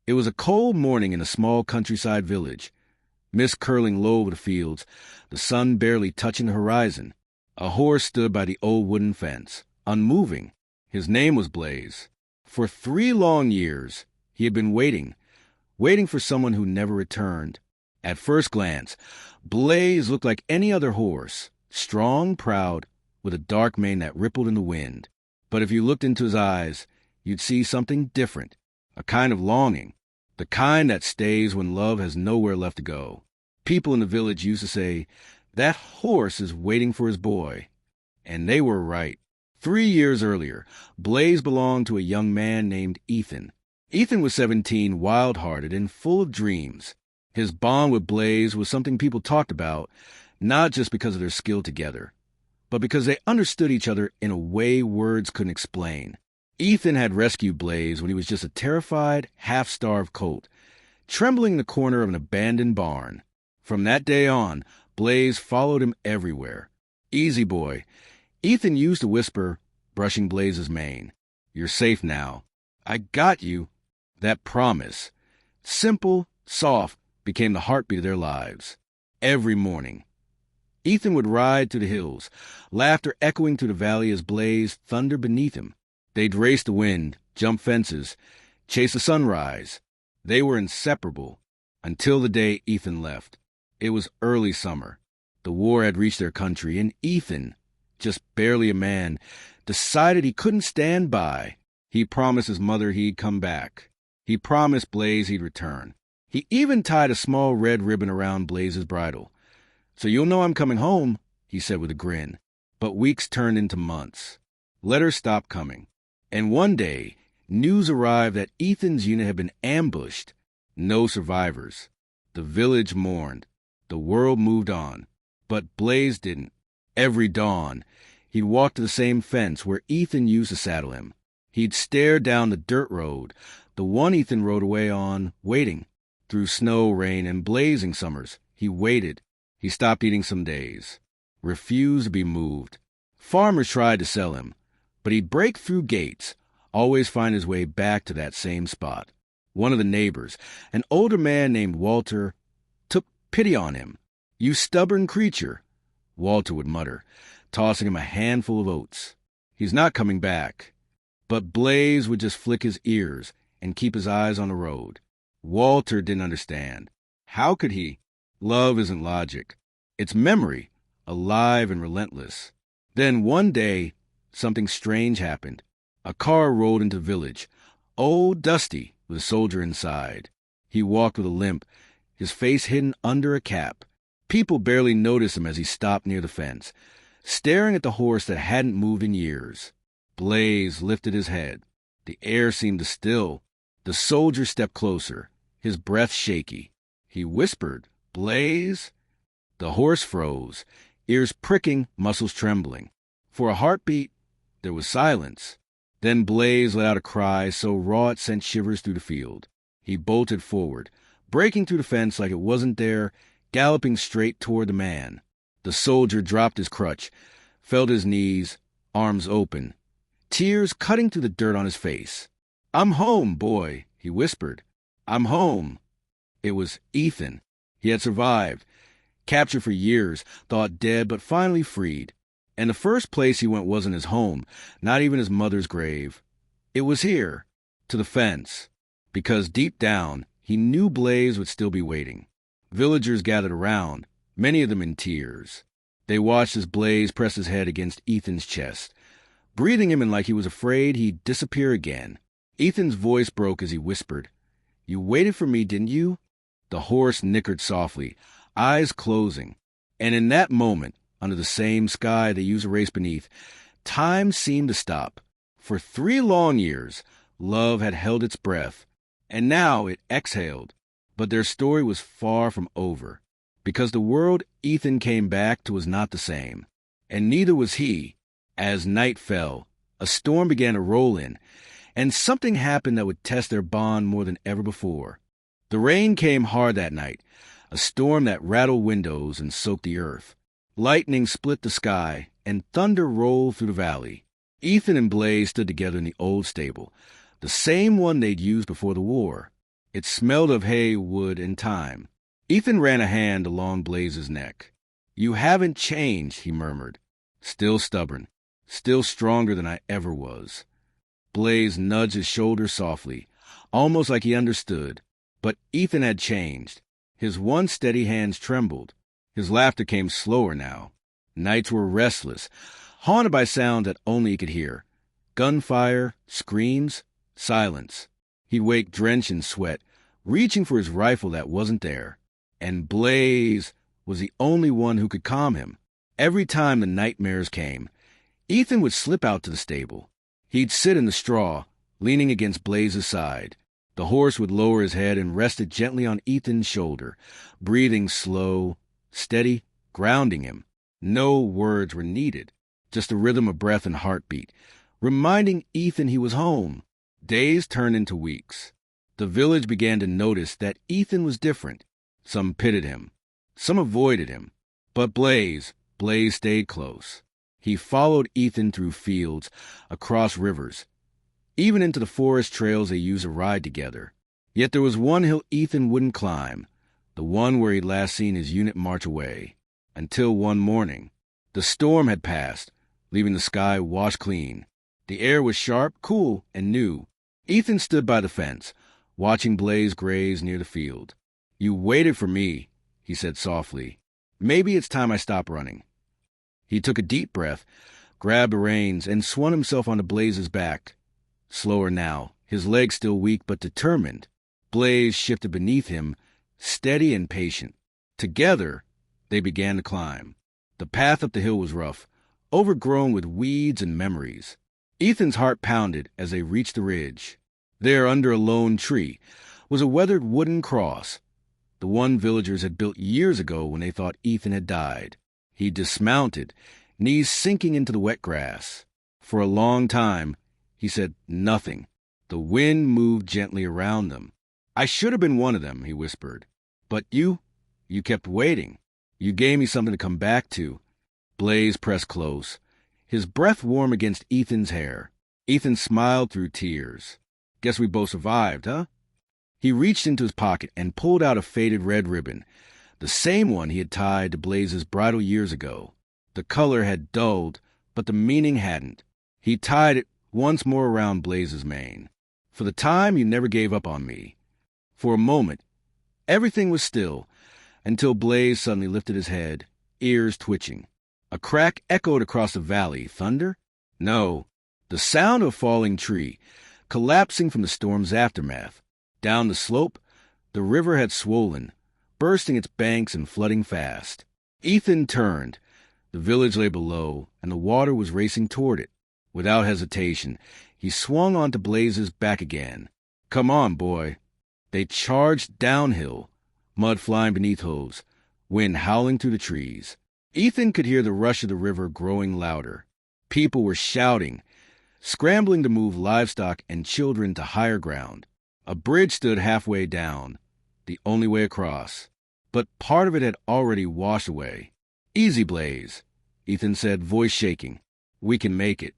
It was a cold morning in a small countryside village. Mist curling low over the fields, the sun barely touching the horizon. A horse stood by the old wooden fence, unmoving. His name was Blaze. For 3 long years, he had been waiting for someone who never returned. At first glance, Blaze looked like any other horse, strong, proud, with a dark mane that rippled in the wind. But if you looked into his eyes, you'd see something different, a kind of longing, the kind that stays when love has nowhere left to go. People in the village used to say, "That horse is waiting for his boy." And they were right. 3 years earlier, Blaze belonged to a young man named Ethan. Ethan was 17, wild-hearted and full of dreams. His bond with Blaze was something people talked about, not just because of their skill together, but because they understood each other in a way words couldn't explain. Ethan had rescued Blaze when he was just a terrified, half-starved colt, trembling in the corner of an abandoned barn. From that day on, Blaze followed him everywhere. "Easy, boy," Ethan used to whisper, brushing Blaze's mane. "You're safe now. I got you." That promise, simple, soft, became the heartbeat of their lives. Every morning, Ethan would ride to the hills, laughter echoing through the valley as Blaze thundered beneath him. They'd race the wind, jump fences, chase the sunrise. They were inseparable until the day Ethan left. It was early summer. The war had reached their country, and Ethan, just barely a man, decided he couldn't stand by. He promised his mother he'd come back. He promised Blaze he'd return. He even tied a small red ribbon around Blaze's bridle. "So you'll know I'm coming home," he said with a grin. But weeks turned into months. Letters stopped coming. And one day, news arrived that Ethan's unit had been ambushed. No survivors. The village mourned. The world moved on. But Blaze didn't. Every dawn, he'd walk to the same fence where Ethan used to saddle him. He'd stare down the dirt road, the one Ethan rode away on, waiting. Through snow, rain, and blazing summers, he waited. He stopped eating some days. Refused to be moved. Farmers tried to sell him, but he'd break through gates, always find his way back to that same spot. One of the neighbors, an older man named Walter, took pity on him. "You stubborn creature," Walter would mutter, tossing him a handful of oats. "He's not coming back." But Blaze would just flick his ears and keep his eyes on the road. Walter didn't understand. How could he? Love isn't logic. It's memory, alive and relentless. Then one day, something strange happened. A car rolled into the village, old, dusty, with a soldier inside. He walked with a limp, his face hidden under a cap. People barely noticed him as he stopped near the fence, staring at the horse that hadn't moved in years. Blaze lifted his head. The air seemed to still. The soldier stepped closer, his breath shaky. He whispered, "Blaze?" The horse froze, ears pricking, muscles trembling. For a heartbeat, there was silence. Then Blaze let out a cry so raw it sent shivers through the field. He bolted forward, breaking through the fence like it wasn't there, galloping straight toward the man. The soldier dropped his crutch, fell to his knees, arms open, tears cutting through the dirt on his face. "I'm home, boy," he whispered. "I'm home." It was Ethan. He had survived, captured for years, thought dead, but finally freed. And the first place he went wasn't his home, not even his mother's grave. It was here, to the fence, because deep down, he knew Blaze would still be waiting. Villagers gathered around, many of them in tears. They watched as Blaze pressed his head against Ethan's chest, breathing him in like he was afraid he'd disappear again. Ethan's voice broke as he whispered, "You waited for me, didn't you?" The horse nickered softly, eyes closing. And in that moment, under the same sky they used to race beneath, time seemed to stop. For 3 long years, love had held its breath, and now it exhaled. But their story was far from over, because the world Ethan came back to was not the same, and neither was he. As night fell, a storm began to roll in, and something happened that would test their bond more than ever before. The rain came hard that night, a storm that rattled windows and soaked the earth. Lightning split the sky, and thunder rolled through the valley. Ethan and Blaze stood together in the old stable, the same one they'd used before the war. It smelled of hay, wood, and thyme. Ethan ran a hand along Blaze's neck. "You haven't changed," he murmured. "Still stubborn. Still stronger than I ever was." Blaze nudged his shoulder softly, almost like he understood. But Ethan had changed. His once steady hands trembled. His laughter came slower now. Nights were restless, haunted by sounds that only he could hear. Gunfire, screams, silence. He'd wake drenched in sweat, reaching for his rifle that wasn't there. And Blaze was the only one who could calm him. Every time the nightmares came, Ethan would slip out to the stable. He'd sit in the straw, leaning against Blaze's side. The horse would lower his head and rest it gently on Ethan's shoulder, breathing slow, steady, grounding him. No words were needed, just the rhythm of breath and heartbeat, reminding Ethan he was home. Days turned into weeks. The village began to notice that Ethan was different. Some pitied him. Some avoided him. But Blaze stayed close. He followed Ethan through fields, across rivers, even into the forest trails they used to ride together. Yet there was one hill Ethan wouldn't climb, the one where he'd last seen his unit march away. Until one morning. The storm had passed, leaving the sky washed clean. The air was sharp, cool, and new. Ethan stood by the fence, watching Blaze graze near the field. "You waited for me," he said softly. "Maybe it's time I stop running." He took a deep breath, grabbed the reins, and swung himself onto Blaze's back. Slower now, his legs still weak but determined. Blaze shifted beneath him, steady and patient. Together, they began to climb. The path up the hill was rough, overgrown with weeds and memories. Ethan's heart pounded as they reached the ridge. There, under a lone tree, was a weathered wooden cross, the one villagers had built years ago when they thought Ethan had died. He dismounted, knees sinking into the wet grass. For a long time, he said nothing. The wind moved gently around them. "I should have been one of them," he whispered. "But you kept waiting. You gave me something to come back to." Blaze pressed close, his breath warm against Ethan's hair. Ethan smiled through tears. "Guess we both survived, huh?" He reached into his pocket and pulled out a faded red ribbon, the same one he had tied to Blaze's bridle years ago. The color had dulled, but the meaning hadn't. He tied it once more around Blaze's mane. "For the time you never gave up on me." For a moment, everything was still, until Blaze suddenly lifted his head, ears twitching. A crack echoed across the valley. Thunder? No, the sound of a falling tree, collapsing from the storm's aftermath. Down the slope, the river had swollen, bursting its banks and flooding fast. Ethan turned. The village lay below, and the water was racing toward it. Without hesitation, he swung onto Blaze's back again. "Come on, boy." They charged downhill, mud flying beneath hooves, wind howling through the trees. Ethan could hear the rush of the river growing louder. People were shouting, scrambling to move livestock and children to higher ground. A bridge stood halfway down, the only way across. But part of it had already washed away. "Easy, Blaze," Ethan said, voice shaking. "We can make it."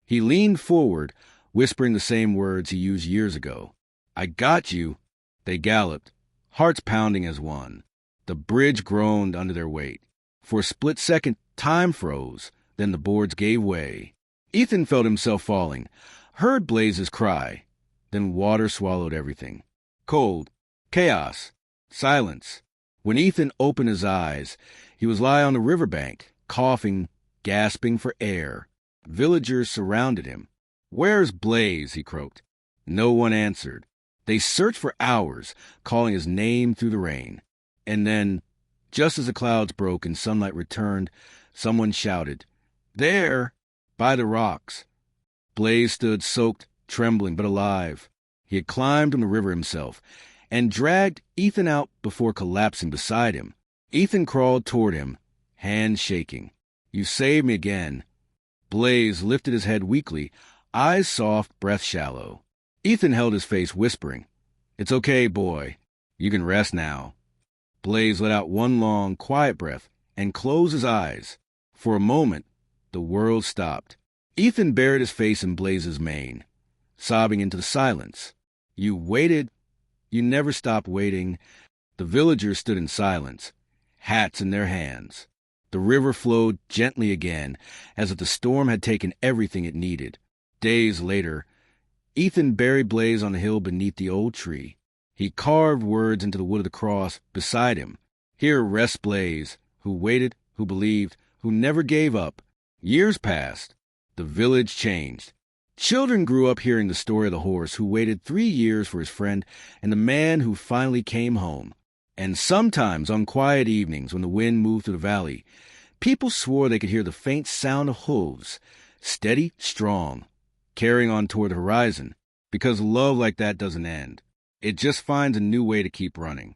He leaned forward, whispering the same words he used years ago. "I got you." They galloped, hearts pounding as one. The bridge groaned under their weight. For a split second, time froze, then the boards gave way. Ethan felt himself falling, heard Blaze's cry. Then water swallowed everything. Cold, chaos, silence. When Ethan opened his eyes, he was lying on the riverbank, coughing, gasping for air. Villagers surrounded him. "Where's Blaze?" he croaked. No one answered. They searched for hours, calling his name through the rain. And then, just as the clouds broke and sunlight returned, someone shouted, "There! By the rocks!" Blaze stood soaked, trembling, but alive. He had climbed from the river himself and dragged Ethan out before collapsing beside him. Ethan crawled toward him, hands shaking. "You saved me again." Blaze lifted his head weakly, eyes soft, breath shallow. Ethan held his face, whispering, "It's okay, boy. You can rest now." Blaze let out one long, quiet breath and closed his eyes. For a moment, the world stopped. Ethan buried his face in Blaze's mane, sobbing into the silence. "You waited You never stopped waiting. The villagers stood in silence, hats in their hands. The river flowed gently again, as if the storm had taken everything it needed. Days later, Ethan buried Blaze on a hill beneath the old tree. He carved words into the wood of the cross beside him. Here rests Blaze, who waited, who believed, who never gave up. Years passed. The village changed. Children grew up hearing the story of the horse who waited 3 years for his friend and the man who finally came home. And sometimes on quiet evenings when the wind moved through the valley, people swore they could hear the faint sound of hooves, steady, strong, carrying on toward the horizon, because love like that doesn't end. It just finds a new way to keep running.